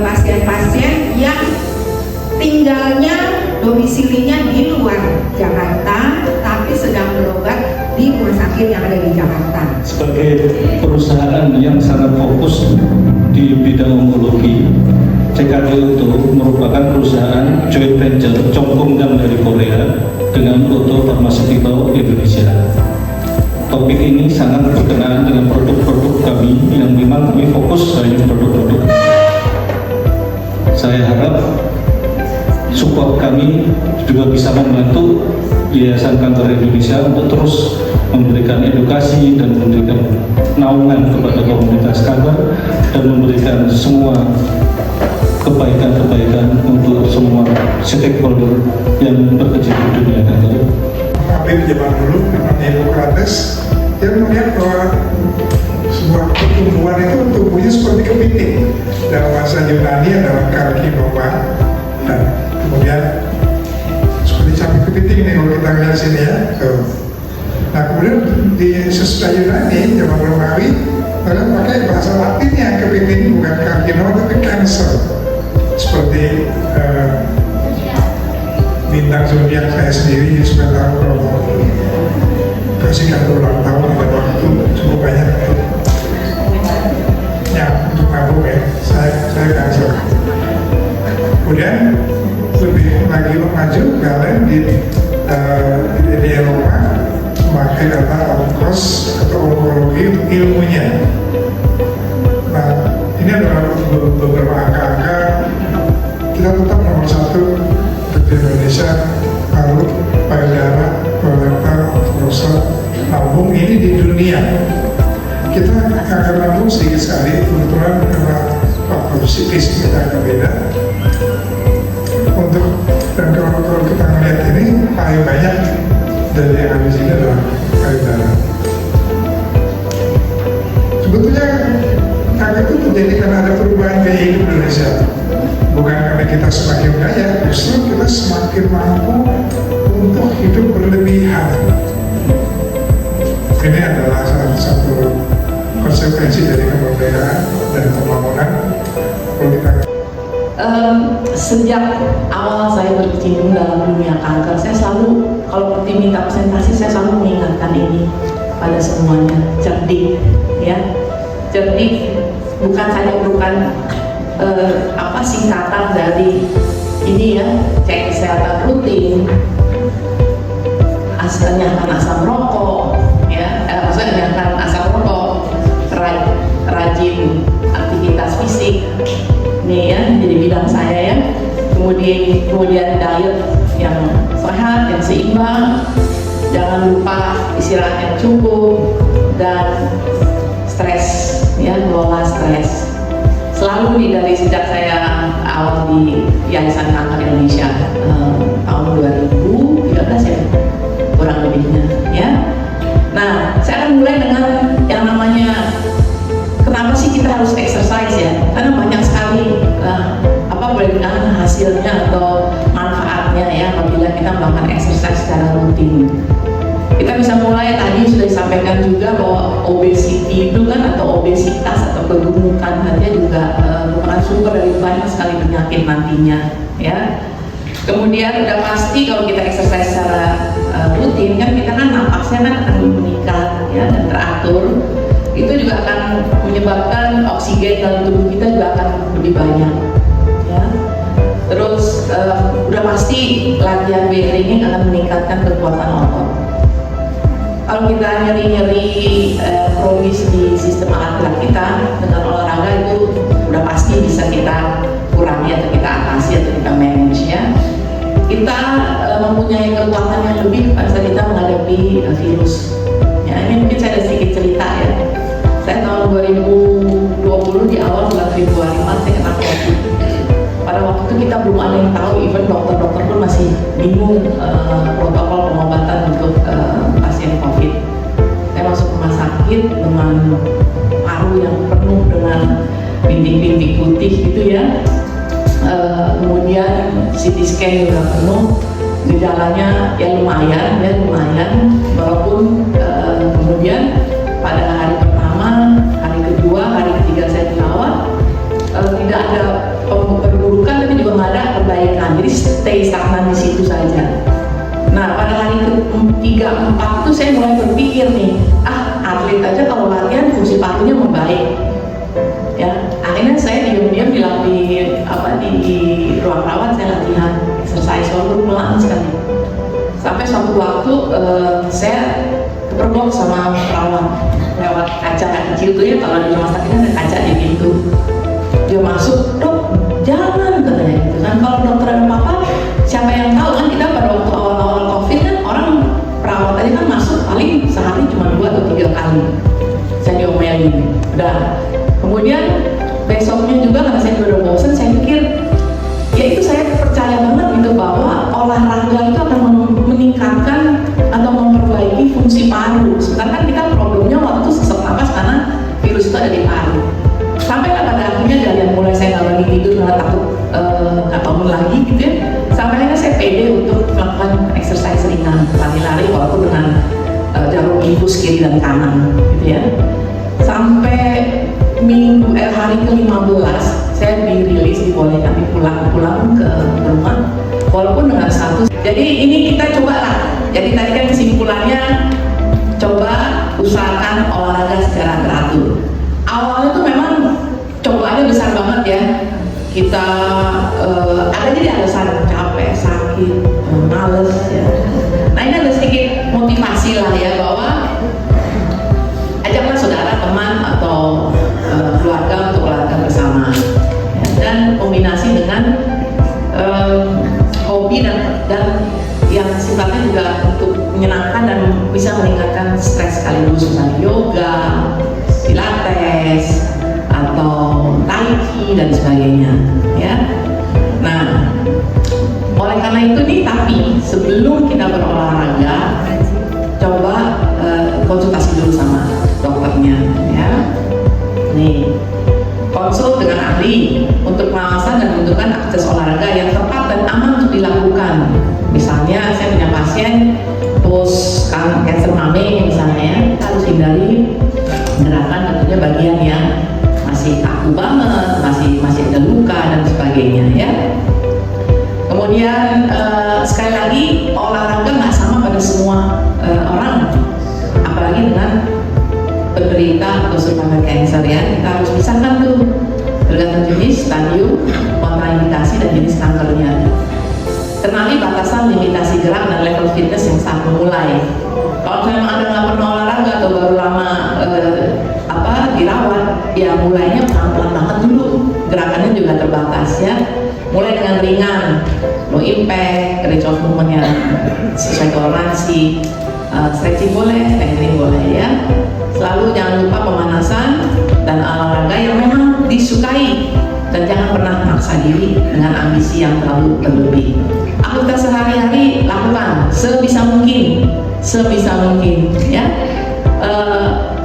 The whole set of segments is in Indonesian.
pasien-pasien yang tinggalnya domisilinya di luar Jakarta tapi sedang berobat di rumah sakit yang ada di Jakarta. Sebagai perusahaan yang sangat fokus di bidang onkologi, CKD itu merupakan perusahaan joint venture Chongqing dari Korea dengan Otto Pharmaceutical Indonesia. Topik ini sangat berkenaan dengan produk-produk kami yang memang kami fokus hanya produk-produk. Saya harap support kami juga bisa membantu Yayasan Kanker Indonesia untuk terus memberikan edukasi dan memberikan naungan kepada komunitas kanker dan memberikan semua kebaikan-kebaikan untuk semua stakeholder yang bekerja di dunia kanker. Habib zaman dulu, namanya Hippocrates, dia melihat bahwa sebuah pertumbuhan itu tumbuhnya seperti kepiting. Dalam bahasa Yunani adalah karkinoma, dan kemudian seperti capit kepiting ini kalau kita lihat sini ya. Tuh. Nah kemudian di sesudah Yunani zaman Romawi, mereka pakai bahasa Latinnya kepiting, bukan karkinoma tapi cancer. Seperti bintang zodiak saya sendiri supaya tahu kalau kasih kartu ulang tahun pada waktu cukup banyak ya untuk nabung ya, saya cancer. Kemudian lebih lagi maju kalian di Eropa memakai data onkos atau onkologi untuk ilmunya. Nah ini adalah beberapa angka-angka. Kita tetap nomor satu di Indonesia, paru, payudara, kolorektal, prostat, lambung ini di dunia. Kita kanker lambung sedikit sekali, kebetulan karena faktor psikis kita agak beda. Dan kalau kita melihat ini paling banyak dari yang ada di sini adalah payudara. Sebetulnya kanker itu terjadi karena ada perubahan gaya hidup Indonesia. Bukan karena kita semakin kaya, justru kita semakin mampu untuk hidup berlebihan. Ini adalah salah satu konsekuensi dari kemerdekaan dan pembangunan politik. Sejak awal saya berkecimpung dalam dunia kanker, saya selalu, kalau tim minta presentasi, saya selalu mengingatkan ini pada semuanya, cerdik, ya, cerdik, bukan singkatan dari ini ya, cek kesehatan rutin, nyahkan asam rokok, ya, maksudnya nyahkan asam rokok, rajin aktivitas fisik, ini ya, jadi bidang saya ya. Kemudian diet yang sehat, yang seimbang, jangan lupa istirahat yang cukup dan stres, ya, kelola stres. Selalu dari sejak saya awal di Yayasan Kanker Indonesia tahun 2013 ya, kurang lebihnya ya. Nah, saya akan mulai dengan yang namanya kenapa sih kita harus exercise ya? Karena banyak sekali boleh dikatakan hasilnya atau manfaatnya ya apabila kita melakukan exercise secara rutin. Kita bisa mulai, tadi sudah disampaikan juga bahwa obesity itu kan, atau obesitas atau kegemukan saja juga merupakan sumber dari banyak sekali penyakit nantinya ya. Kemudian udah pasti kalau kita exercise secara rutin kan, kita kan napasnya kan akan meningkat ya dan teratur. Itu juga akan menyebabkan oksigen dalam tubuh kita juga akan lebih banyak ya. Terus udah pasti latihan weight training akan meningkatkan kekuatan otot. Kalau kita nyeri-nyeri kronis di sistem alat gerak kita, dengan olahraga itu udah pasti bisa kita kurangi atau kita atasi atau kita manage ya. Kita mempunyai kekuatan yang lebih pada saat kita menghadapi virus ya. Ini mungkin saya ada sedikit cerita ya. Saya tahun 2020 di awal bulan Februari Maret saya kena COVID. Pada waktu itu kita belum ada yang tahu, even dokter-dokter pun masih bingung protokol pengobatan untuk pasien COVID. Saya masuk rumah sakit dengan paru yang penuh dengan bintik-bintik putih gitu ya. Kemudian CT scan juga penuh, gejalanya ya lumayan, walaupun kemudian pada hari pertama, hari kedua, hari ketiga saya dirawat, tidak ada stay stagnan di situ saja. Nah, pada hari ke-3, 4 itu saya mulai berpikir nih, atlet aja kalau latihan fungsi parunya membaik. Ya, akhirnya saya diam-diam di ruang rawat saya latihan exercise walaupun pelan sekali. Sampai suatu waktu saya kepergok sama perawat lewat kaca kecil tuh ya, kalau di rumah sakit ada kaca di pintu. Dia masuk, "Dok, jangan," katanya gitu kan. Kalau dokter ada apa-apa, siapa yang tahu kan? Kita pada waktu awal-awal COVID kan orang perawat aja kan masuk paling sehari cuma 2 atau 3 kali. Saya diomelin. Udah. Kemudian besoknya juga karena saya udah bosan, saya pikir ya itu saya percaya banget gitu bahwa olahraga itu akan meningkatkan atau memperbaiki fungsi paru. Sekarang kan kita problemnya waktu sesak napas karena virus itu ada di paru. Sampai pada akhirnya dari yang mulai saya nggak lagi tidur karena takut nggak bangun lagi gitu ya. Sampai akhirnya saya pede untuk melakukan exercise ringan, lari-lari walaupun dengan jarum infus kiri dan kanan gitu ya. Sampai hari ke-15 saya dirilis, dibolehkan pulang ke rumah walaupun dengan status. Jadi ini kita coba lah. Jadi tadi kan kesimpulannya coba usahakan olahraga secara teratur. Awalnya tuh memang cobaannya besar banget ya. Kita ada jadi alasan capek, sakit, males ya. Nah ini ada sedikit motivasi lah ya, bahwa ajaklah saudara, teman atau keluarga untuk olahraga bersama ya, dan kombinasi dengan hobi dan yang sifatnya juga untuk menyenangkan dan bisa meningkatkan stres sekaligus, misalnya yoga, pilates atau tai chi dan sebagainya ya. Nah, oleh karena itu nih, tapi sebelum kita berolahraga coba konsultasi dulu sama dokternya ya. Nih, konsul dengan ahli untuk pengawasan dan menentukan aktivitas olahraga yang tepat dan aman untuk dilakukan. Misalnya saya punya pasien post kanker mame misalnya ya, kita harus hindari gerakan tentunya bagian yang masih kaku banget, masih ada luka dan sebagainya ya. Kemudian sekali lagi, olahraga nggak sama pada semua orang, apalagi dengan penderita atau survivor cancer ya. Kita harus pisahkan tuh bergantung jenis, stadium, kontraindikasi dan jenis kankernya. Kenali batasan limitasi gerak dan level fitness yang saat memulai. Kalau memang Anda nggak pernah olahraga atau baru lama dirawat, ya mulainya pelan-pelan banget dulu. Gerakannya juga terbatas ya. Mulai dengan ringan, low impact, range of movement yang sesuai toleransi, stretching boleh, lengthening boleh ya. Selalu jangan lupa pemanasan dan olahraga yang memang disukai, dan jangan pernah maksa diri dengan ambisi yang terlalu berlebih. Aktivitas sehari-hari lakukan sebisa mungkin ya.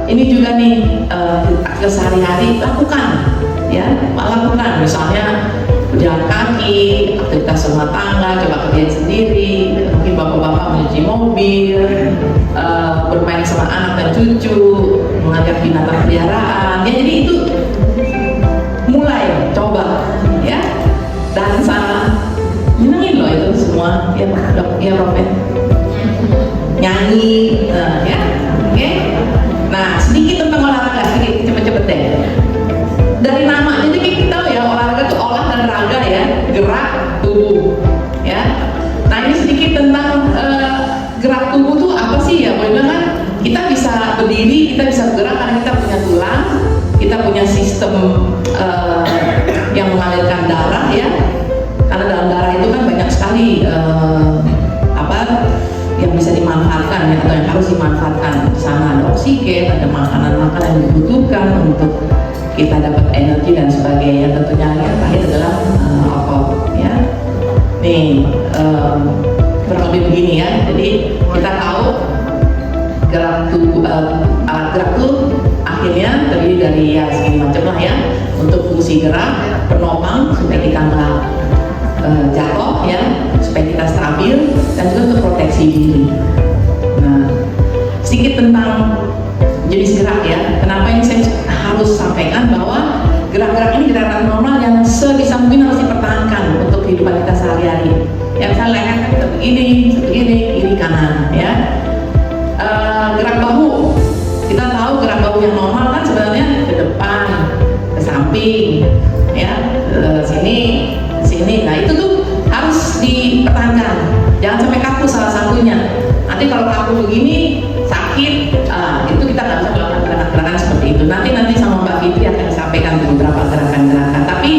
Ini juga nih aktivitas sehari-hari lakukan ya, lakukan misalnya berjalan kaki, aktivitas rumah tangga, coba kerjain sendiri, mungkin bapak-bapak mencuci mobil, bermain sama anak dan cucu, mengajak binatang peliharaan ya. Jadi itu mulai coba ya, dansa, nyenengin loh itu semua ya, dok ya, Prof ya, nyanyi ya, oke. Nah, sedikit tentang olahraga, sedikit cepet-cepet deh. Dari namanya jadi kita tahu ya, olahraga itu olah dan raga ya, gerak tubuh ya. Nah ini sedikit tentang gerak tubuh tuh apa sih ya? Boleh bilang kan kita bisa berdiri, kita bisa bergerak karena kita punya tulang, kita punya sistem yang mengalirkan darah ya. Karena dalam darah itu kan banyak sekali yang bisa dimanfaatkan ya, atau yang harus dimanfaatkan. Di sana ada oksigen, ada makanan-makanan yang dibutuhkan untuk kita dapat energi dan sebagainya. Tentunya yang terakhir adalah alkohol ya. Nih kurang lebih begini ya. Jadi kita tahu gerak tubuh, alat gerak tuh akhirnya terdiri dari ya segini macam lah ya. Untuk fungsi gerak, penopang supaya kita nggak jatuh ya, supaya kita stabil, dan juga untuk proteksi diri. Nah, sedikit tentang jenis gerak ya. Kenapa ini saya harus sampaikan bahwa gerak-gerak ini gerakan normal yang sebisa mungkin harus dipertahankan untuk kehidupan kita sehari-hari. yang saya leher kan satu ini, kiri kanan, ya. Gerak bahu, kita tahu gerak bahu yang normal kan sebenarnya ke depan, ke samping, ya, ke sini. Nah itu tuh harus dipertahankan, jangan sampai kaku salah satunya. Nanti kalau kaku begini sakit, itu kita nggak bisa melakukan gerakan-gerakan seperti itu. Nanti sama Mbak Fitri akan disampaikan beberapa gerakan-gerakan. Tapi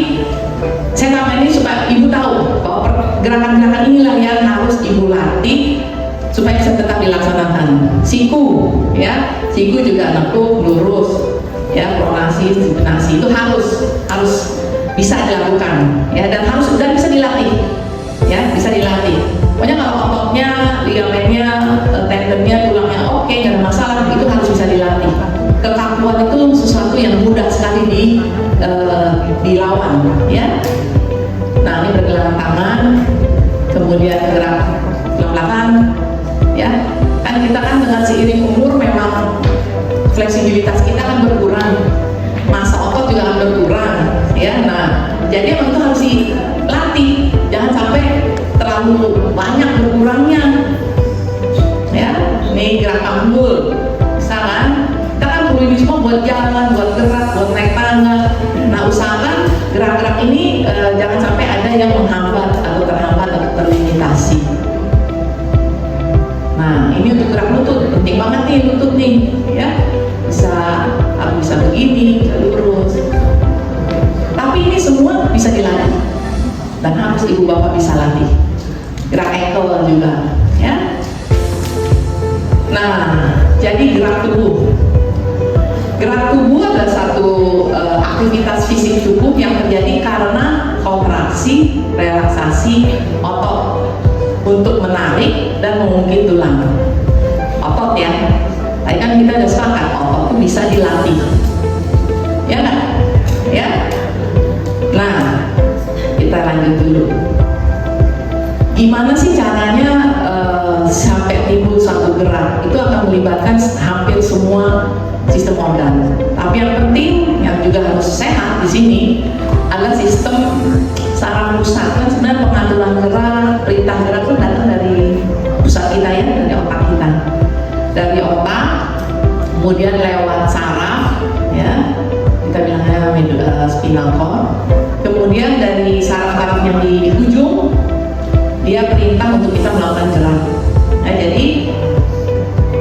saya tambahin ini supaya ibu tahu bahwa gerakan-gerakan inilah yang harus ibu latih supaya bisa tetap dilaksanakan. Siku, ya, siku juga nekuk, lurus, ya, pronasi, supinasi itu harus bisa dilakukan, ya, dan bisa dilatih, ya, bisa dilatih. Pokoknya kalau ototnya, ligamennya, tendonnya, tulangnya oke, nggak ada masalah, itu harus bisa dilatih. Kekakuan itu sesuatu yang mudah sekali dilawan, ya. Nah ini pergelangan tangan, kemudian gerak belakang, ya. Kan kita kan dengan seiring umur memang fleksibilitas kita kan berkurang, massa otot juga akan berkurang, ya. Nah jadi emang itu harus dilatih, jangan sampai terlalu banyak berkurangnya, ya. Nih gerak panggul, bisa kan? Kita kan perlu ini semua buat jalan, buat gerak, buat naik tangga. Nah usahakan gerak-gerak ini jangan sampai ada yang menghambat atau terhambat atau terlimitasi. Nah ini untuk gerak lutut, penting banget nih lutut nih, ya. Harus bisa begini, bisa lurus. Tapi ini semua bisa dilatih dan harus ibu bapak bisa latih. Gerak ankle juga, ya. Nah, jadi gerak tubuh. Gerak tubuh adalah satu aktivitas fisik tubuh yang terjadi karena kontraksi, relaksasi otot untuk menarik dan mengungkit tulang. Otot, ya. Tadi kan kita udah sepakat otot itu bisa dilatih, ya kan? Ya. Nah, kita lanjut dulu. Gimana sih caranya sampai timbul satu gerak? Itu akan melibatkan hampir semua sistem organ. Tapi yang penting, yang juga harus sehat di sini adalah sistem saraf pusat. Kan sebenarnya pengaturan gerak, perintah gerak itu datang dari pusat kita, ya, dari otak kita. Dari otak, kemudian lewat saraf, ya, kita bilangnya spinal cord. Kemudian dari saraf-saraf yang di ujung, dia perintah untuk kita melakukan gerak. Nah, jadi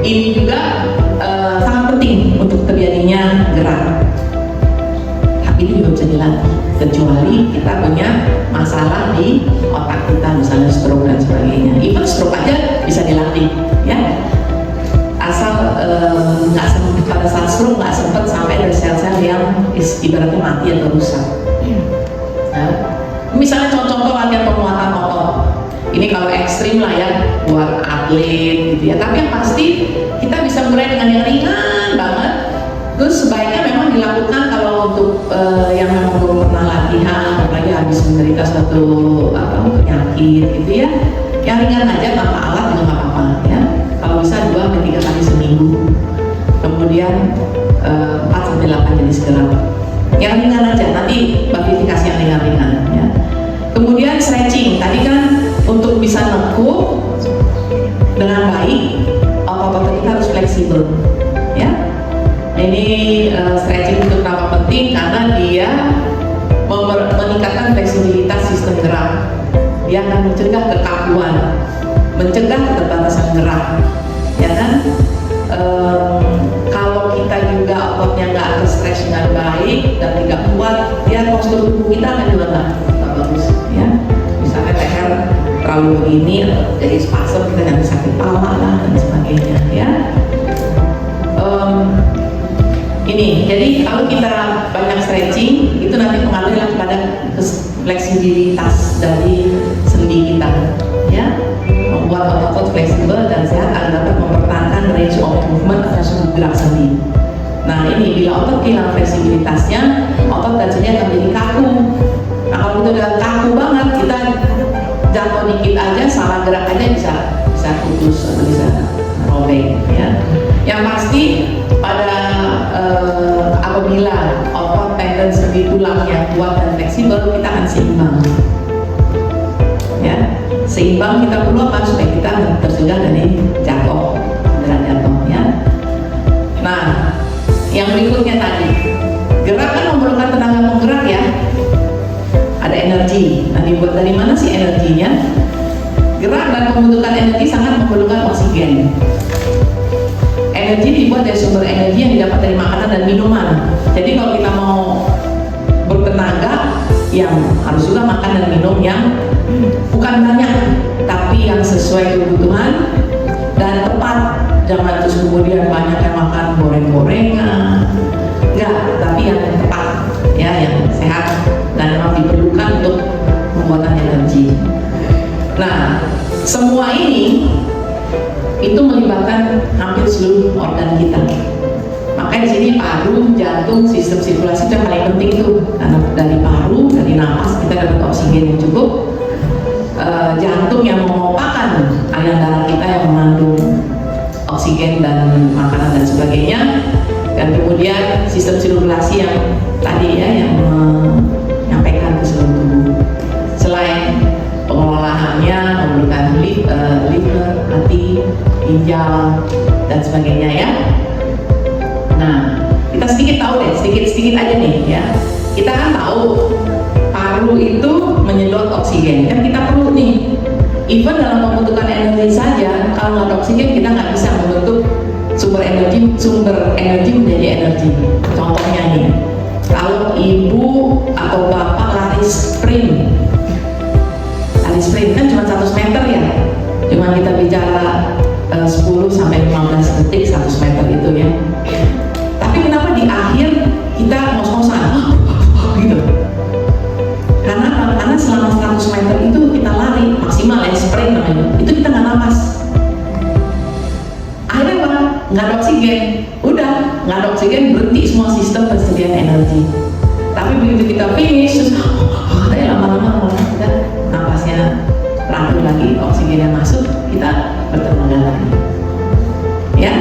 ini juga sangat penting untuk terjadinya gerak. Ini juga bisa dilatih, kecuali kita punya masalah di otak kita, misalnya stroke dan sebagainya. Even stroke aja bisa dilatih, ya. Asal nggak sempat pada saat stroke nggak sempat sampai ada sel-sel yang ibaratnya mati atau rusak. Nah, misalnya contoh-contoh latihan penguatan otot. Ini kalau ekstrim lah, ya, buat atlet gitu, ya. Tapi yang pasti kita bisa mulai dengan yang ringan banget. Terus sebaiknya memang dilakukan kalau untuk yang memang belum pernah latihan, apalagi habis menderita suatu penyakit gitu, ya. Yang ringan aja tanpa alat juga nggak apa-apa, ya. Kalau bisa 2-3 kali seminggu. Kemudian 4-8 jenis gerak. Yang ringan aja, nanti bagi yang ringan-ringan, ya. Kemudian stretching, tadi kan untuk bisa nekuk dengan baik, otot-otot kita harus fleksibel, ya. Ini stretching itu kenapa penting? Karena dia meningkatkan fleksibilitas sistem gerak. Dia akan mencegah kekakuan, mencegah keterbatasan gerak, ya kan? Kalau kita juga ototnya nggak terstretch dengan baik dan tidak kuat, dia postur tubuh kita akan juga nggak bagus, ya. Misalnya leher terlalu begini, jadi spasm, kita nanti sakit kepala lah dan sebagainya, ya. Ini, jadi kalau kita banyak stretching, itu nanti pengaruhnya kepada fleksibilitas dari sendi kita, ya. Membuat otot-otot fleksibel dan sehat agar dapat mempertahankan range of movement atau suku gerak sendi. Nah ini, bila otot hilang fleksibilitasnya, otot dan sendi akan menjadi kaku. Nah kalau kita udah kaku banget, kita jatuh dikit aja, salah gerak aja bisa putus atau bisa robek, ya. Yang pasti pada apabila otot, tendon, sendi, tulang yang kuat dan fleksibel, kita akan seimbang, ya. seimbang kita perlu apa supaya kita tercegah dari jatuh, cedera jatuh ya. Nah, yang berikutnya tadi, gerak kan memerlukan tenaga penggerak ya, ada energi. Nah, dibuat dari mana sih energinya? Gerak dan pembentukan energi sangat memerlukan oksigen. Energi dibuat dari sumber energi yang didapat dari makanan dan minuman. Jadi kalau kita mau bertenaga, yang harus juga makan dan minum yang bukan banyak, tapi yang sesuai kebutuhan dan tepat. Jangan terus kemudian banyak yang makan goreng-gorengan, enggak, tapi yang tepat, ya, yang sehat dan memang diperlukan untuk pembuatan energi. Nah, semua ini itu melibatkan hampir seluruh organ kita. Makanya di sini paru, jantung, sistem sirkulasi itu yang paling penting tuh, karena dari paru, dari napas kita dapat oksigen yang cukup. Jantung yang memompakan aliran darah kita yang mengandung oksigen dan makanan dan sebagainya, dan kemudian sistem sirkulasi yang tadi ya, yang menyampaikan ke seluruh tubuh. Selain pengelolaannya memerlukan liver, hati, ginjal dan sebagainya ya. Nah, kita sedikit tahu deh, sedikit aja nih ya. Kita kan tahu paru itu menyedot oksigen, kan kita perlu nih. Even dalam pembentukan energi saja, kalau nggak ada oksigen kita nggak bisa membentuk sumber energi menjadi energi. Contohnya nih, kalau ibu atau bapak lari sprint kan cuma 100 meter ya, cuma kita bicara 10 sampai 15 detik 100 meter itu ya. Tapi kenapa di akhir kita ngos-ngosan gitu? Karena selama 100 meter itu kita lari maksimal ya, sprint namanya, itu kita nggak napas. Akhirnya apa? Nggak ada oksigen. Udah, nggak ada oksigen, berhenti semua sistem persediaan energi. Tapi begitu kita finish, terus lama-lama kita napasnya terakhir lagi, oksigennya masuk, kita bertenaga lagi. Ya.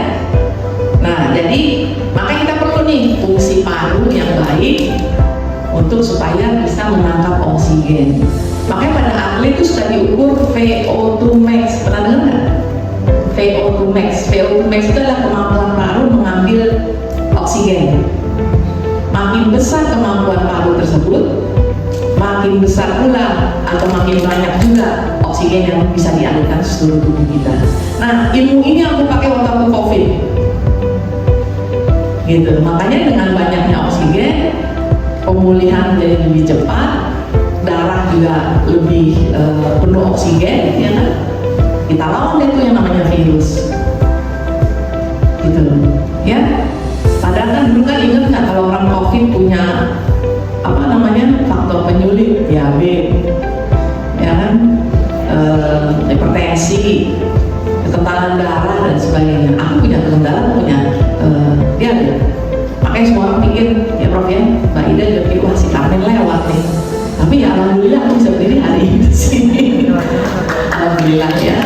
Nah, jadi makanya kita perlu nih fungsi paru yang baik untuk supaya bisa menangkap oksigen. Makanya pada atlet itu sudah diukur VO2 max. Pernah dengar nggak? VO2 max. VO2 max itu adalah kemampuan paru mengambil oksigen. Makin besar kemampuan paru tersebut, makin besar pula atau makin banyak juga oksigen yang bisa dialirkan ke seluruh tubuh kita. Nah, ilmu ini aku pakai waktu aku COVID. Gitu. Makanya dengan banyaknya oksigen, pemulihan jadi lebih cepat, darah juga lebih penuh oksigen, ya kan? Kita lawan itu yang namanya virus, gitu, ya. Padahal kan dulu kan ingat nggak kalau orang COVID punya apa namanya faktor penyulit, diabetes, ya kan, hipertensi, kekentalan darah dan sebagainya. Aku punya kekentalan darah, aku punya diabetes. Makanya semua orang pikir, ya Prof ya, Mbak Ida juga pikir, wah si Karmen lewat nih. Tapi ya alhamdulillah aku bisa berdiri hari ini di sini. Alhamdulillah ya.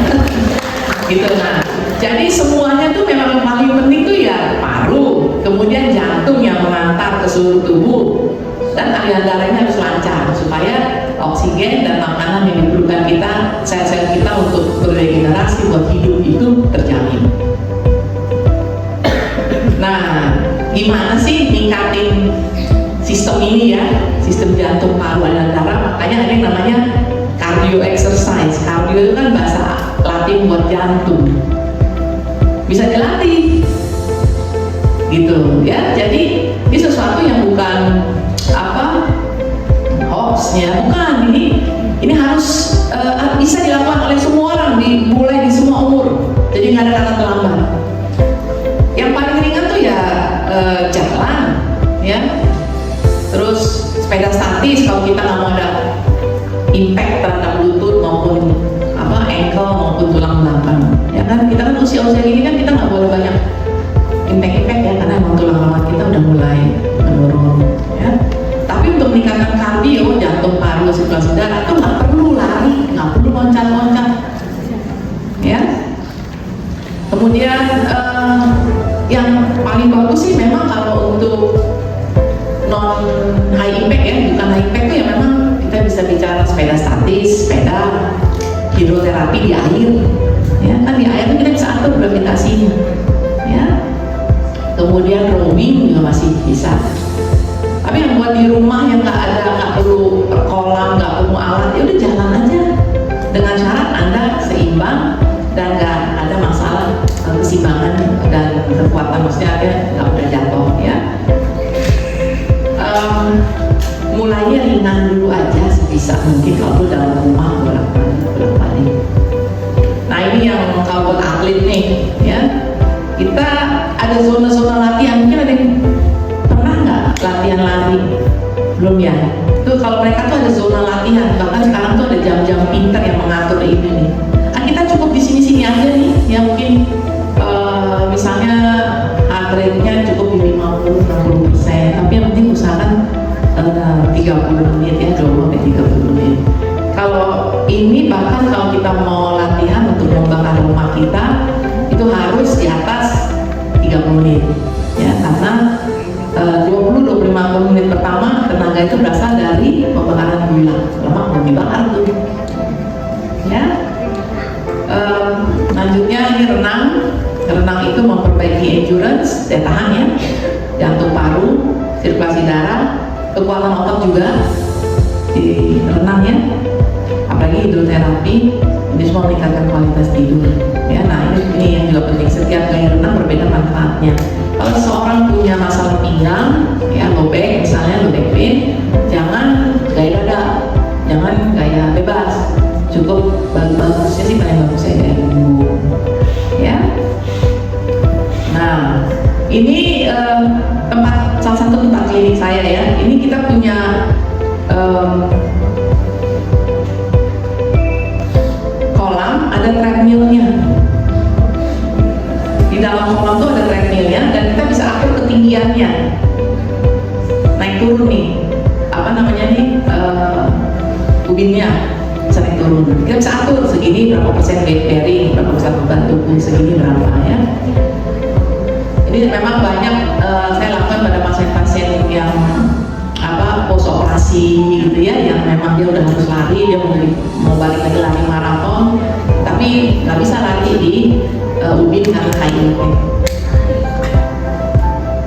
Gitu. Nah, jadi semuanya tuh memang yang paling penting tuh ya paru, kemudian jantung yang mengantar ke seluruh tubuh, dan aliran darahnya harus lancar supaya oksigen dan makanan yang diperlukan kita, sel-sel kita untuk beregenerasi buat hidup itu terjamin. Nah, gimana sih ningkatin sistem ini ya, sistem jantung, paru, aliran darah? Makanya ada yang namanya cardio exercise. Cardio itu kan bahasa Latin buat jantung, bisa dilatih gitu ya. Jadi ini sesuatu yang bukan apa hoaxnya, bukan. Ini harus bisa dilakukan oleh semua orang, dimulai di semua umur, jadi nggak ada kata terlambat. Yang paling ringan tuh ya jalan ya, terus sepeda statis kalau kita nggak mau ada impact terhadap lutut maupun apa ankle maupun tulang belakang, ya kan. Kita kan usia-usia gini kan kita nggak boleh banyak impact ya, karena emang tulang rawan kita udah mulai menurun ya. Tapi untuk meningkatkan kardio, jantung, paru, sirkulasi darah itu nggak perlu lari, nggak perlu loncat-loncat ya. Kemudian yang paling bagus sih memang kalau untuk non high impact ya, bukan high impact tuh ya memang kita bisa bicara sepeda statis, sepeda, hidroterapi di air, ya kan di air kita bisa atur gravitasinya, ya. Kemudian rowing juga masih bisa. Tapi yang buat di rumah yang nggak perlu kolam, nggak perlu alat, ya udah jalan aja dengan syarat Anda seimbang dan nggak ada masalah keseimbangan dan kekuatan, maksudnya ada nggak udah jatuh, ya. Mulainya ringan dulu aja sebisa mungkin kalau lu dalam rumah bolak-balik. Nah ini yang kalau buat atlet nih, ya, kita ada zona-zona latihan. Mungkin ada yang pernah nggak latihan lari? Belum ya? Tuh kalau mereka tuh ada zona latihan, bahkan sekarang tuh ada jam-jam pintar yang mengatur ini nih. Nah, kita cukup di sini-sini aja nih, ya mungkin misalnya heart rate-nya cukup di 50-60%, tapi yang penting usahakan 30 menit ya, 20-30 menit. Kalau ini bahkan kalau kita mau latihan untuk membakar lemak kita itu harus di atas 30 menit ya, karena 20-25 menit pertama tenaga itu berasal dari pembakaran gula, lemak mau dibakar tuh ya. Lanjutnya ini renang itu memperbaiki endurance, daya tahan ya, jantung, paru, sirkulasi darah, kekuatan otot juga di renang ya, apalagi hidroterapi, ini semua meningkatkan kualitas tidur ya. Nah ini yang juga penting, setiap gaya renang berbeda manfaatnya. Kalau seseorang punya masalah pinggang ya, low back misalnya, low back pain, jangan gaya dada, jangan gaya bebas, cukup bagusnya sih, paling bagusnya gaya dulu ya. Nah ini salah satu tempat klinik saya ya. Ini kita punya kolam, ada treadmillnya. Di dalam kolam tuh ada treadmillnya dan kita bisa atur ketinggiannya, naik turun nih, apa namanya nih, ubinnya bisa naik turun. Kita bisa atur segini berapa persen weight bearing, berapa persen beban tubuh, segini berapa ya. Ini memang banyak saya lakukan pada pasien-pasien yang post operasi gitu ya, yang memang dia udah harus lari, dia mau balik lagi lari maraton, tapi nggak bisa lari di ubin karena high impact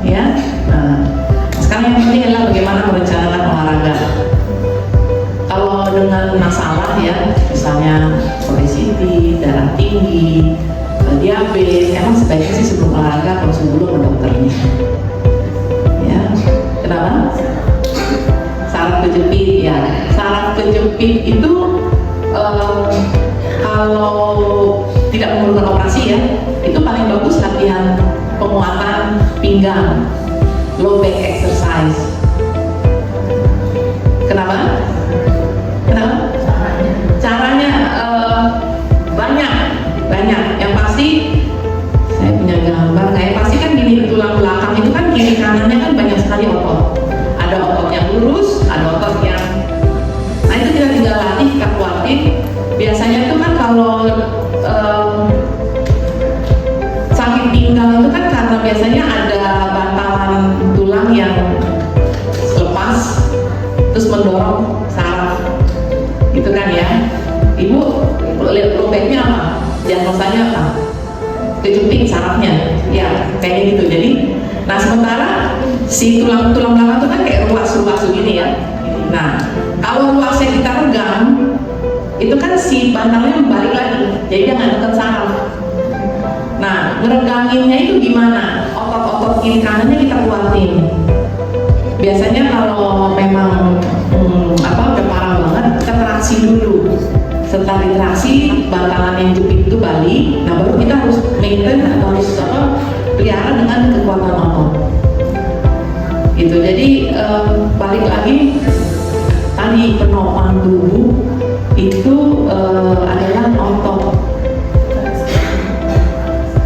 ya. Nah sekarang yang penting adalah bagaimana merencanakan olahraga. Kalau dengan masalah ya, misalnya obesity, darah tinggi, diabetes, emang sebaiknya sih sebelum olahraga konsul dulu ke dokternya ya. Kenapa? Saraf kejepit ya, saraf kejepit itu kalau tidak memerlukan operasi ya, itu paling bagus latihan penguatan pinggang, low back exercise. Kenapa? Caranya banyak. Yang pasti saya punya gambar, kayak pasti kan gini, tulang belakang itu kan kiri kanannya kan banyak sekali otot. Ada otot yang lurus, ada otot yang, nah itu kita tinggal latih, kita kuatin. Biasanya itu kan kalau sakit pinggang itu kan karena biasanya ada bantalan tulang yang lepas terus mendorong saraf gitu kan ya. Ibu lihat low back-nya apa? Diagnosanya apa? Kejepit sarafnya ya, kayak gitu. Jadi nah sementara si tulang belakang itu kan kayak ruas begini ya. Nah kalau ruasnya kita pegang itu kan si bantalnya balik lagi, jadi dia nggak deket saraf. Nah ngereganginnya itu gimana? Otot-otot kiri kanannya kita kuatin. Biasanya kalau memang udah parah banget, kita traksi dulu. Setelah ditraksi, bantalan yang jepit itu balik. Nah baru kita harus maintain atau harus pelihara dengan kekuatan otot gitu. Jadi balik lagi tadi, penopang tubuh itu adalah otot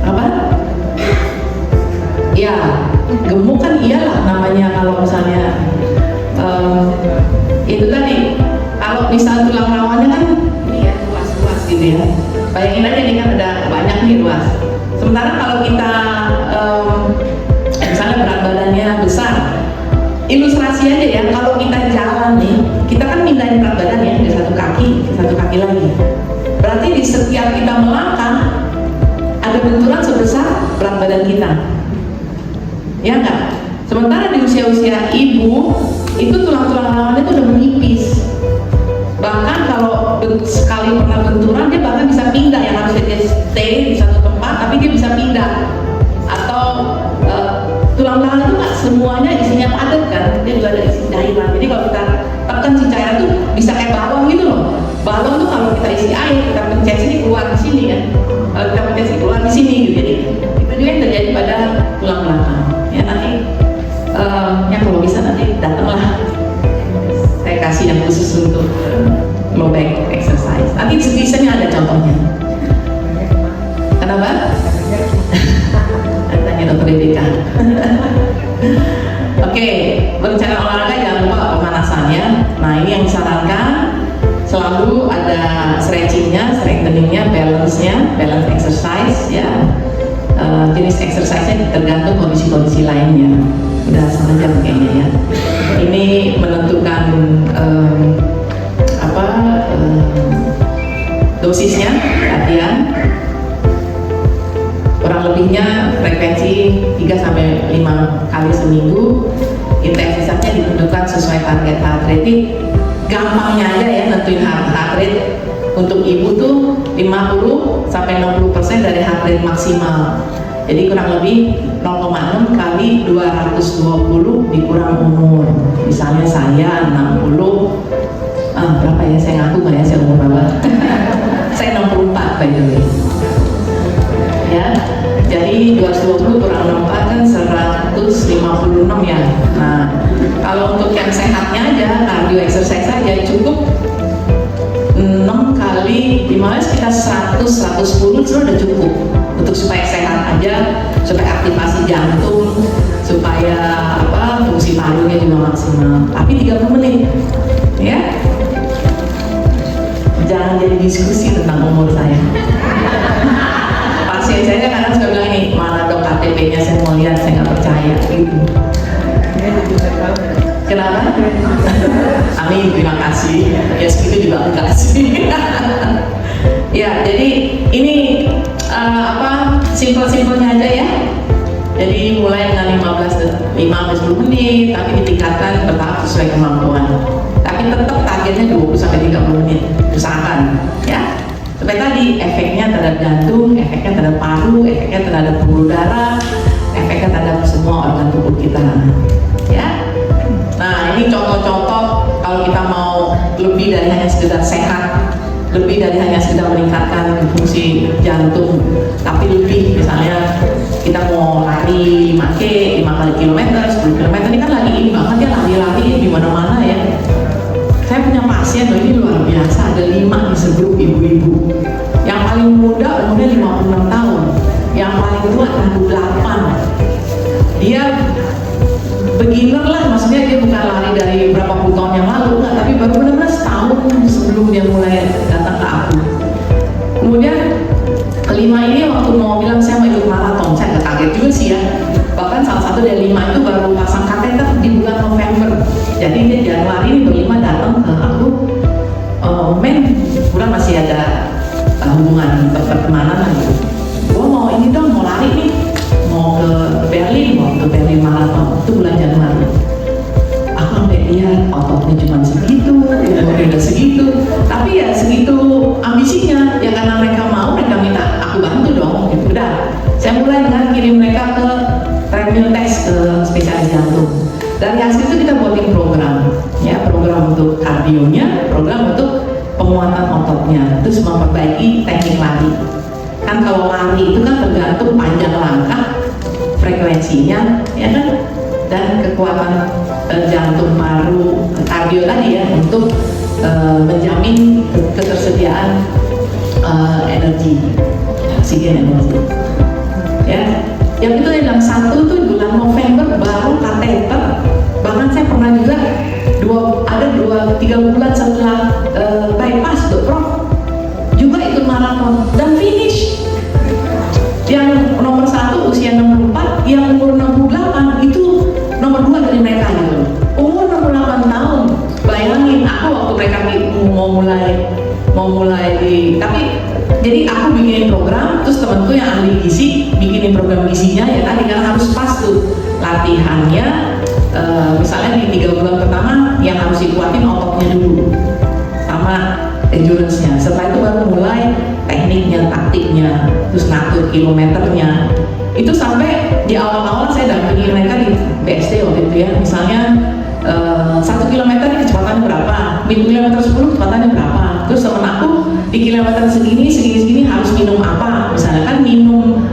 apa ya, gemuk kan iyalah namanya. Kalau misalnya itu tadi, kalau misal tulang rawannya kan ini ya, luas-luas gitu ya, bayangin aja nih kan ada banyak nih luas. Sementara kalau kita misalnya berat badannya besar, ilustrasi aja ya, kalau kita jalan nih, kita kan mindahin berat badan ya dari satu kaki ke satu kaki lagi. Berarti di setiap kita melangkah ada benturan sebesar berat badan kita, ya nggak? Sementara di usia-usia ibu itu tulang-tulang rawannya itu udah menipis. Bahkan kalau sekali pernah benturan dia bahkan bisa pindah, yang harusnya dia stay di satu tempat tapi dia bisa pindah. Atau tulang-tulang itu nggak semuanya isinya padat kan, dia juga ada isi cairan. Jadi kalau kita tekan si cairan tuh bisa kayak balon gitu loh. Balon tuh kalau kita isi air, kita pencet sini keluar di sini kan. Kalau kita pencet sini keluar di sini gitu. Jadi itu juga yang terjadi pada tulang belakang. Ya nanti ya kalau bisa nanti datanglah, saya kasih yang khusus untuk low back exercise. Nanti di ada contohnya. Kenapa? Tanya dokter DBK. Oke, berencana olahraga jangan lupa pemanasannya. Nah ini yang disarankan selalu ada stretchingnya, strengtheningnya, balance exercise ya. Jenis exercise-nya tergantung kondisi-kondisi lainnya. Udah 1 jam kayaknya ya. Ini menentukan dosisnya, latihan. Kurang lebihnya frekuensi 3-5 kali seminggu. Intensitasnya ditentukan sesuai target heart rate. Gampangnya aja ya nentuin heart rate. Untuk ibu tuh 50-60% dari heart rate maksimal. Jadi kurang lebih 0,6 kali 220 dikurang umur. Misalnya saya 60, berapa ya, saya ngaku nggak ya saya umur berapa? Saya 64 by the way. Ya, jadi 220 kurang 64 kan 156 ya. Nah, kalau untuk yang sehatnya aja, cardio exercise aja cukup 6 kali 15 sekitar 100-110 itu udah cukup untuk supaya sehat aja, supaya aktivasi jantung, supaya fungsi parunya juga maksimal. Tapi 30 menit ya, jangan jadi diskusi tentang umur saya. Pasien saya kadang suka bilang ini, mana dok KTP-nya, saya mau lihat, saya nggak percaya gitu. Kenapa? Amin, terima kasih. Ya segitu juga enggak sih. Ya, jadi ini simpel-simpelnya aja ya. Jadi mulai dengan 5-10 menit, tapi ditingkatkan bertahap sesuai kemampuan. Tapi tetap targetnya 20-30 menit, usahakan ya. Seperti tadi, efeknya terhadap jantung, efeknya terhadap paru, efeknya terhadap pembuluh darah, efeknya terhadap semua organ tubuh kita ya. Nah ini contoh-contoh kalau kita mau lebih dari hanya sekedar sehat, lebih dari hanya sekedar meningkatkan fungsi jantung, tapi lebih misalnya kita mau lari 5 kali kilometer, 10 km, ini kan lagi ini banget ya, lari-lari di mana-mana ya. Saya punya pasien ini luar biasa, ada 5 di segrup ibu-ibu. Yang paling muda umurnya 56 tahun, yang paling tua 68. Dia beginner lah, maksudnya dia bukan lari dari berapa puluh tahun yang lalu, enggak, tapi baru benar-benar setahun sebelum dia mulai datang ke aku. Kemudian kelima ini waktu mau bilang saya mau ikut maraton, saya agak kaget juga sih ya. Bahkan salah satu dari 5 itu baru pasang kateter di bulan November. Jadi dia Januari ini berlima datang ke aku, bulan masih ada hubungan pertemanan gitu. Gua mau ini dong, mau lari nih, mau ke Berlin maraton, itu bulan Januari. Aku sampai lihat ototnya cuma segitu, umurnya udah segitu, tapi ya segitu ambisinya, ya karena mereka mau, mereka minta aku bantu dong, gitu. Udah, saya mulai dengan kirim mereka ke treadmill test ke spesialis jantung. Dari hasil itu kita buatin program, ya program untuk kardionya, program untuk penguatan ototnya, terus memperbaiki teknik lari. Kan kalau lari itu kan tergantung panjang langkah, frekuensinya, ya kan, dan kekuatan jantung, paru, kardio tadi ya, untuk menjamin ketersediaan energi, oksigen energi. Ya, yang itu dalam 1 tuh bulan November baru kateter. Bahkan saya pernah juga 2-3 bulan setelah bypass tuh Prof juga ikut maraton dan finish. Yang nomor 1 usia 64, yang umur 68 itu nomor 2 dari mereka gitu. Umur 68 tahun. Bayangin aku waktu mereka mau mulai tapi jadi aku bikinin program, terus temanku yang ahli gizi bikinin program gizinya ya tadi kan harus pas tuh latihannya. Misalnya di 3 bulan pertama yang harus dikuatin ototnya dulu sama endurance-nya. Setelah itu baru mulai tekniknya, taktiknya, terus ngatur kilometernya. Itu sampai di awal-awal saya dampingi mereka di BSD waktu itu ya. Misalnya 1 kilometer ini kecepatannya berapa, di kilometer 10 kecepatannya berapa. Terus temen aku di kilometer segini harus minum apa. Misalnya kan minum,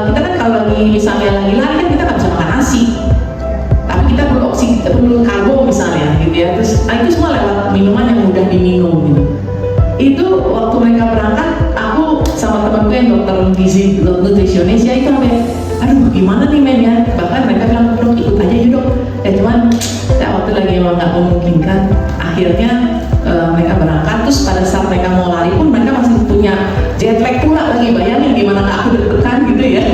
kita kan kalau misalnya lagi lari kan kita nggak bisa makan nasi, tapi kita perlu karbo misalnya gitu ya. Terus itu semua lewat minuman yang mudah diminum gitu. Itu waktu mereka berangkat, aku sama temanku yang dokter gizi, nutrisionis ya, itu sampai aduh gimana nih men ya, bahkan mereka bilang dok ikut aja ya dok ya, cuman ya, waktu lagi emang nggak memungkinkan. Akhirnya mereka berangkat, terus pada saat mereka mau lari pun mereka masih punya jet lag pula lagi, bayangin gimana nggak aku deg-degan gitu ya.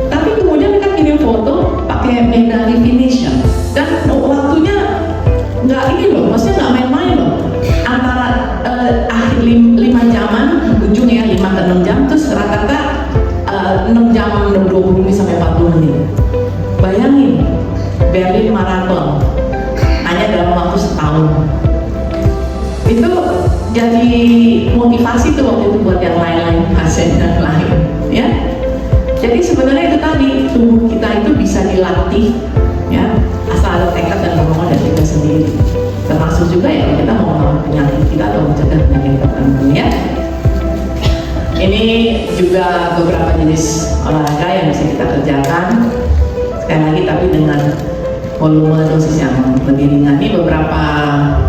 Tapi kemudian mereka kirim foto pakai medali finish dan waktunya nggak ini loh, maksudnya nggak main-main loh, antara 5 jaman ujung ya, 5 ke 6 jam, terus rata-rata 6 jam 20 menit sampai 40 menit. Bayangin Berlin Marathon hanya dalam waktu setahun. Itu jadi motivasi tuh waktu itu buat yang lain-lain, pasien dan lain ya. Jadi sebenarnya itu tadi, tubuh kita itu bisa dilatih ya, asal ada tekad dan kemauan dari kita sendiri. Termasuk juga ya kita mau melawan penyakit kita atau mencegah penyakit tertentu ya. Ini juga beberapa jenis olahraga yang bisa kita kerjakan. Sekali lagi tapi dengan volume dosis yang lebih ringan. Ini beberapa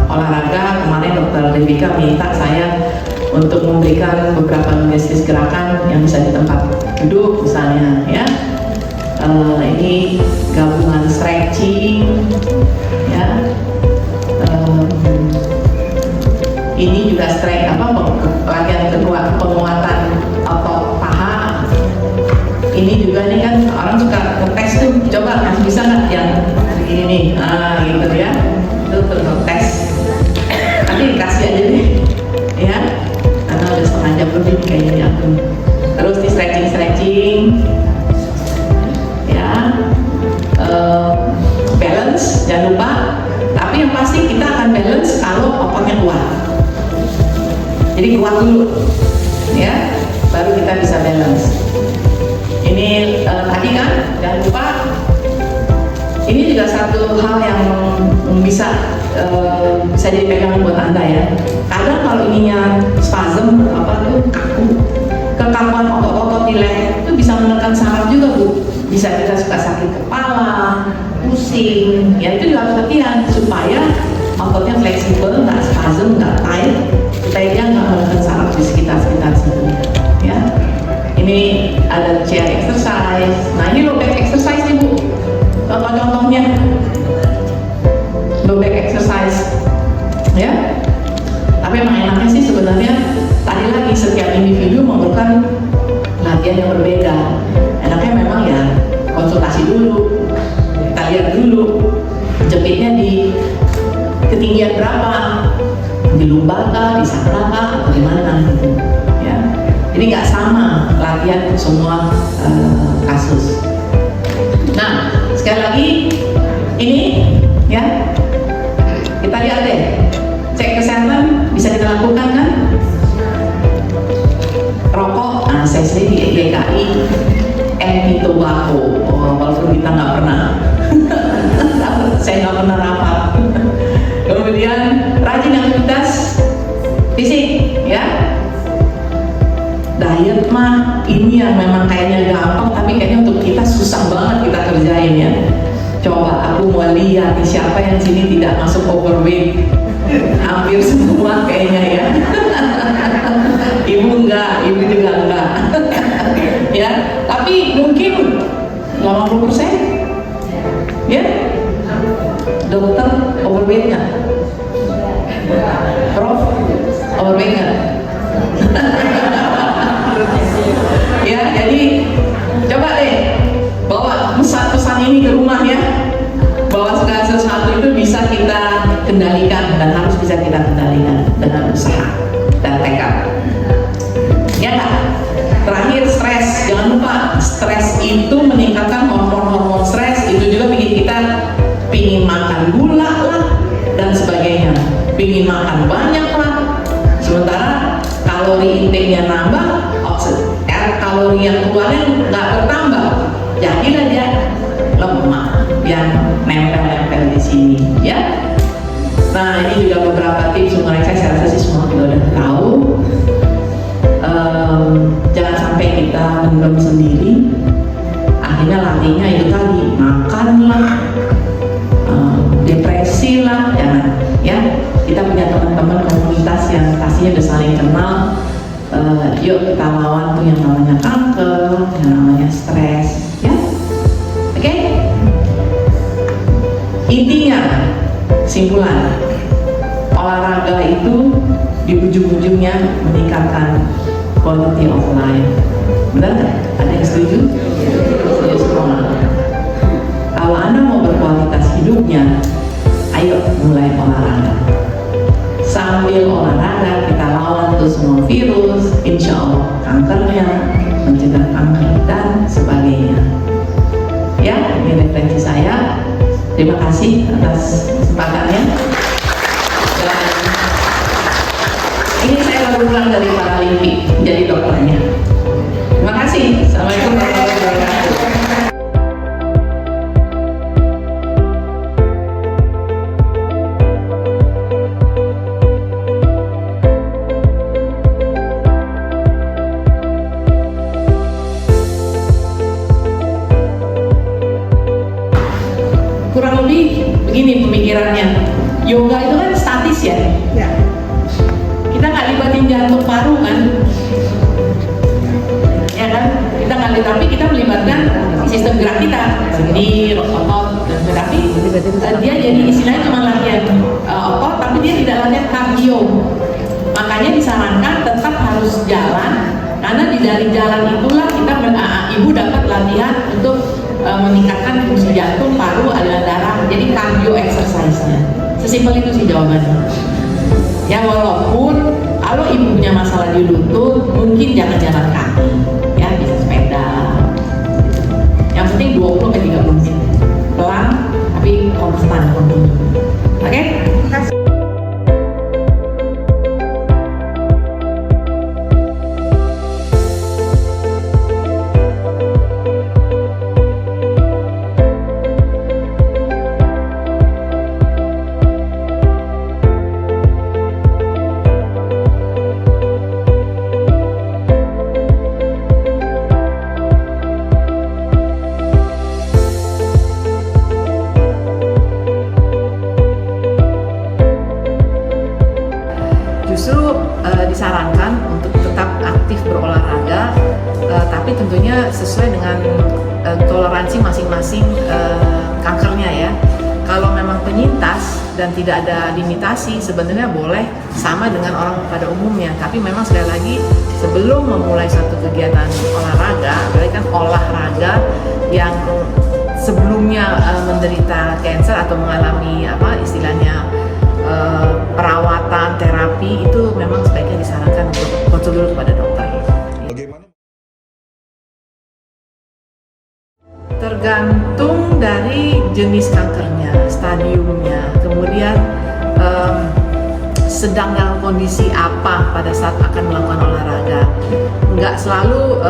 olahraga. Kemarin Dr. Devika minta saya untuk memberikan beberapa jenis gerakan yang bisa di tempat duduk misalnya ya. Ini gabungan stretching ya. Ini juga latihan kedua, penguatan otot paha. Ini juga nih kan orang suka ngetes tuh, coba masih bisa nggak yang ini nih, gitu ya, itu untuk ngetes. Nanti dikasih aja deh, ya, karena udah setengah jam lebih kayaknya aku. Terus di stretching, ya, balance, jangan lupa. Tapi yang pasti kita akan balance kalau ototnya kuat. Jadi kuat dulu, ya, baru kita bisa balance. Ini tadi kan, jangan lupa. Ini juga satu hal yang bisa jadi pegangan buat Anda ya. Kadang kalau ininya spasm, kaku, kekakuan otot-otot di leher itu bisa menekan saraf juga Bu. Bisa kita suka sakit kepala, pusing, ya itu juga harus latihan supaya ototnya fleksibel, nggak spasm, nggak tight, supaya dia nggak menekan saraf di sekitar situ, ya. Ini ada chair exercise. Nah ini low back exercise nih Bu. Contoh-contohnya low back exercise, ya. Tapi emang enaknya sih sebenarnya tadi lagi setiap individu memerlukan latihan yang berbeda. Enaknya memang ya konsultasi dulu, kita lihat dulu jepitnya di ketinggian berapa, di lumbar kah, di sakral kah, atau di mana gitu, ya. Jadi nggak sama latihan untuk semua kasus. Nah, sekali lagi ini ya, kita lihat deh, cek kesehatan bisa kita lakukan kan? Rokok, saya sendiri di DKI anti tobacco, walaupun kita nggak pernah, saya nggak pernah rapat. Kemudian rajin aktivitas fisik, ya. Diet mah ini yang memang kayaknya gampang, tapi kayaknya untuk kita susah banget kita kerjain ya. Coba aku mau lihat nih siapa yang sini tidak masuk overweight. Hampir semua kayaknya ya. Ibu enggak, ibu juga enggak. Ya, tapi mungkin 80%. Ya. Dokter overweight nggak? Prof, overweight nggak? Ya, jadi coba deh bawa pesan ini ke rumah ya, bahwa segala sesuatu itu bisa kita kendalikan dan harus bisa bisa kita kendalikan dengan usaha dan tekad. Ya nggak? Terakhir, stres. Jangan lupa, stres itu meningkatkan hormon-hormon stres. Itu juga bikin kita pingin makan gula lah dan sebagainya, pingin makan banyak lah. Sementara kalori intake-nya nambah, kalori yang keluarnya nggak bertambah, jadilah dia lemak yang nempel-nempel di sini, ya. Nah, ini juga beberapa tips mereka, saya rasa sih semua kita udah tahu. Jangan sampai kita mendem sendiri, akhirnya larinya itu tadi makan lah, depresi lah, jangan. Ya, kita punya teman-teman komunitas yang pastinya udah saling kenal. Yuk kita lawan tuh yang namanya kanker, yang namanya stres, ya. Oke? Intinya, kesimpulan, olahraga itu di ujung-ujungnya meningkatkan quality of life. Benar nggak? Ada yang setuju? Setuju semua. Kalau Anda mau berkualitas hidupnya, ayo mulai olahraga. Sambil olahraga kita lawan tuh semua virus, insya Allah kankernya, mencegah kanker dan sebagainya. Ya, ini referensi saya. Terima kasih atas kesempatannya. Dan ini saya baru pulang dari Paralimpik menjadi dokternya. Terima kasih. Assalamualaikum warahmatullahi wabarakatuh. Kurang lebih begini pemikirannya. Yoga itu kan statis ya. Ya. Kita nggak libatin jantung paru kan, ya kan? Kita nggak libat, tapi kita melibatkan sistem gerak kita, sendi, otot, dan tetapi dia jadi istilahnya cuma latihan otot, tapi dia tidak latihan kardio. Makanya disarankan tetap harus jalan, karena dari jalan itulah kita ibu dapat latihan untuk meningkatkan fungsi jantung, paru, aliran darah. Jadi cardio exercise-nya. Sesimpel itu sih jawabannya. Ya, walaupun kalau ibu punya masalah di lutut, mungkin jangan jalan kaki, ya bisa sepeda. Yang penting 20-30 menit, pelan tapi konstan, kontinu. Oke? Justru disarankan untuk tetap aktif berolahraga, tapi tentunya sesuai dengan toleransi masing-masing kankernya ya. Kalau memang penyintas dan tidak ada limitasi, sebenarnya boleh sama dengan orang pada umumnya. Tapi memang sekali lagi, sebelum memulai satu kegiatan olahraga, berarti kan olahraga yang sebelumnya menderita kanker atau mengalami apa istilahnya perawatan, terapi, itu memang sebaiknya disarankan untuk konsul kepada dokter. Bagaimana? Tergantung dari jenis kankernya, stadiumnya, kemudian sedang dalam kondisi apa pada saat akan melakukan olahraga. Nggak selalu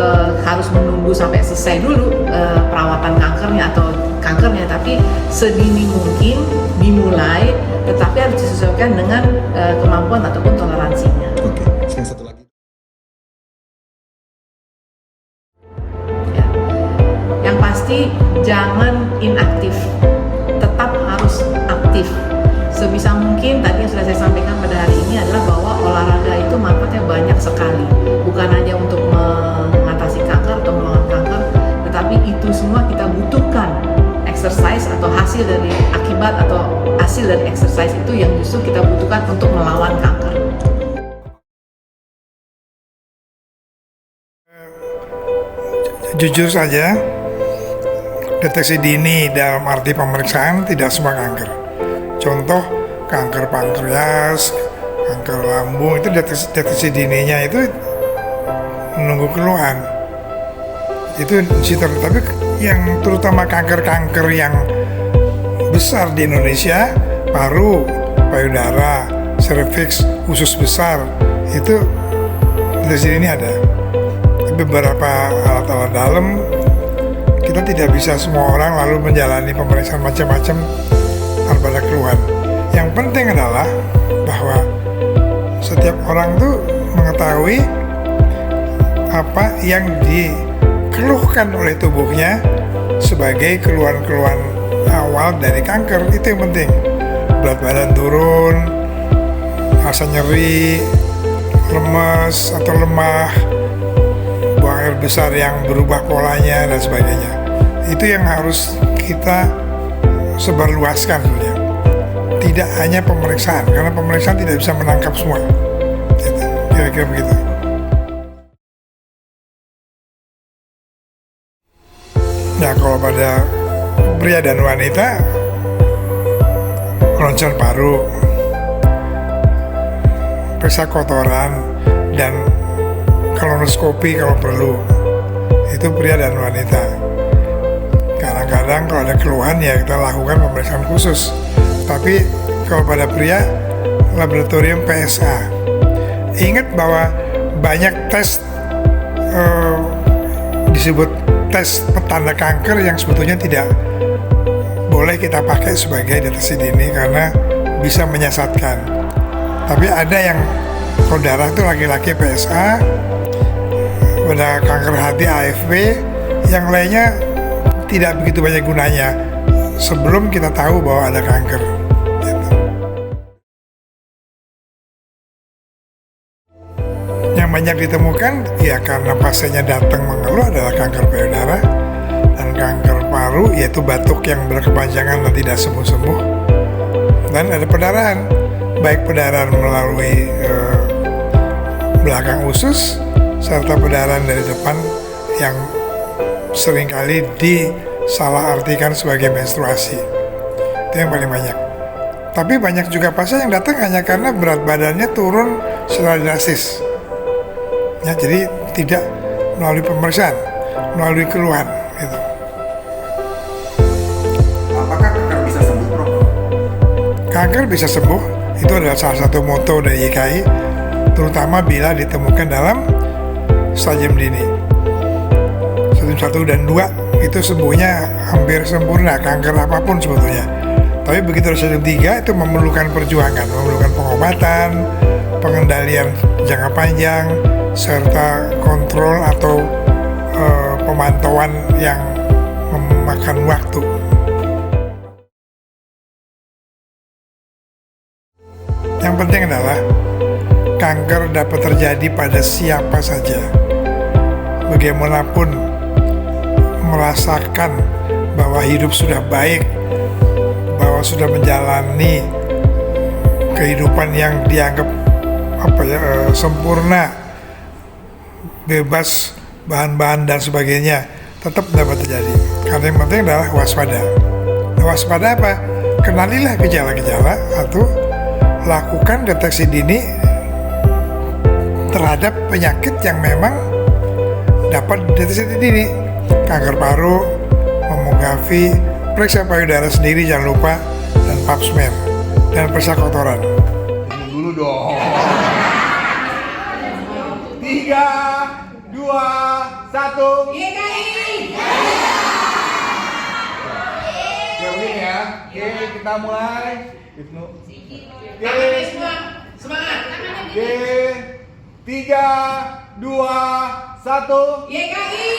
harus menunggu sampai selesai dulu perawatan kankernya atau kankernya, tapi sedini mungkin dimulai, tetapi harus disesuaikan dengan kemampuan ataupun toleransinya. Oke, yang satu lagi. Ya. Yang pasti jangan inaktif, tetap harus aktif. Sebisa mungkin tadi yang sudah saya sampaikan pada hari ini adalah bahwa olahraga itu manfaatnya banyak sekali, bukan hanya untuk mengatasi kanker atau melawan kanker, tetapi itu semua kita butuhkan. Exercise atau hasil dari akibat atau hasil dari exercise itu yang justru kita butuhkan untuk melawan kanker. Jujur saja, deteksi dini dalam arti pemeriksaan tidak semua kanker. Contoh, kanker pankreas, kanker lambung, itu deteksi dininya itu menunggu keluhan. Itu tapi yang terutama kanker-kanker yang besar di Indonesia, paru, payudara, serviks, usus besar, itu deteksi dini ada. Tapi beberapa alat-alat dalam kita tidak bisa semua orang lalu menjalani pemeriksaan macam-macam tanpa ada keluhan. Yang penting adalah bahwa setiap orang tuh mengetahui apa yang dikeluhkan oleh tubuhnya sebagai keluhan-keluhan awal dari kanker. Itu yang penting. Berat badan turun, rasa nyeri, lemes atau lemah, buang air besar yang berubah polanya dan sebagainya. Itu yang harus kita sebarluaskan sebenarnya. Tidak hanya pemeriksaan, karena pemeriksaan tidak bisa menangkap semua. Gitu. Kira-kira begitu. Nah, kalau pada pria dan wanita, ronsen paru, periksa kotoran, dan kolonoskopi kalau perlu. Itu pria dan wanita. Kadang-kadang kalau ada keluhan ya kita lakukan pemeriksaan khusus. Tapi kalau pada pria, laboratorium PSA. Ingat bahwa banyak tes disebut tes petanda kanker yang sebetulnya tidak boleh kita pakai sebagai deteksi dini karena bisa menyesatkan. Tapi ada yang kalau darah itu laki-laki PSA, pada kanker hati AFP, yang lainnya tidak begitu banyak gunanya sebelum kita tahu bahwa ada kanker. Gitu. Yang banyak ditemukan ya karena pasiennya datang mengeluh adalah kanker payudara dan kanker paru, yaitu batuk yang berkepanjangan dan tidak sembuh-sembuh, dan ada perdarahan, baik perdarahan melalui belakang usus serta perdarahan dari depan yang seringkali disalahartikan sebagai menstruasi. Itu yang paling banyak. Tapi banyak juga pasien yang datang hanya karena berat badannya turun secara drastis. Ya, jadi tidak melalui pemeriksaan, melalui keluhan. Gitu. Apakah kanker bisa sembuh, Prof? Kanker bisa sembuh, itu adalah salah satu moto dari YKI, terutama bila ditemukan dalam stadium dini. Stadium 1 dan 2 itu sembuhnya hampir sempurna, kanker apapun sebetulnya. Tapi begitu stadium 3 itu memerlukan perjuangan, memerlukan pengobatan, pengendalian jangka panjang, serta kontrol atau pemantauan yang memakan waktu. Yang penting adalah kanker dapat terjadi pada siapa saja. Bagaimanapun merasakan bahwa hidup sudah baik, bahwa sudah menjalani kehidupan yang dianggap sempurna, bebas bahan-bahan dan sebagainya, tetap dapat terjadi. Karena yang penting adalah waspada. Waspada apa? Kenalilah gejala-gejala atau lakukan deteksi dini terhadap penyakit yang memang dapat deteksi dini. Kanker paru, mamografi, periksa payudara sendiri jangan lupa, dan pap smear, dan periksa kotoran. Dulu dong. 3, 2, 1. Oke, begini ya. Oke, kita mulai. Ibnu. Oke, Semangat. oke. 3, 2, 1. YKI.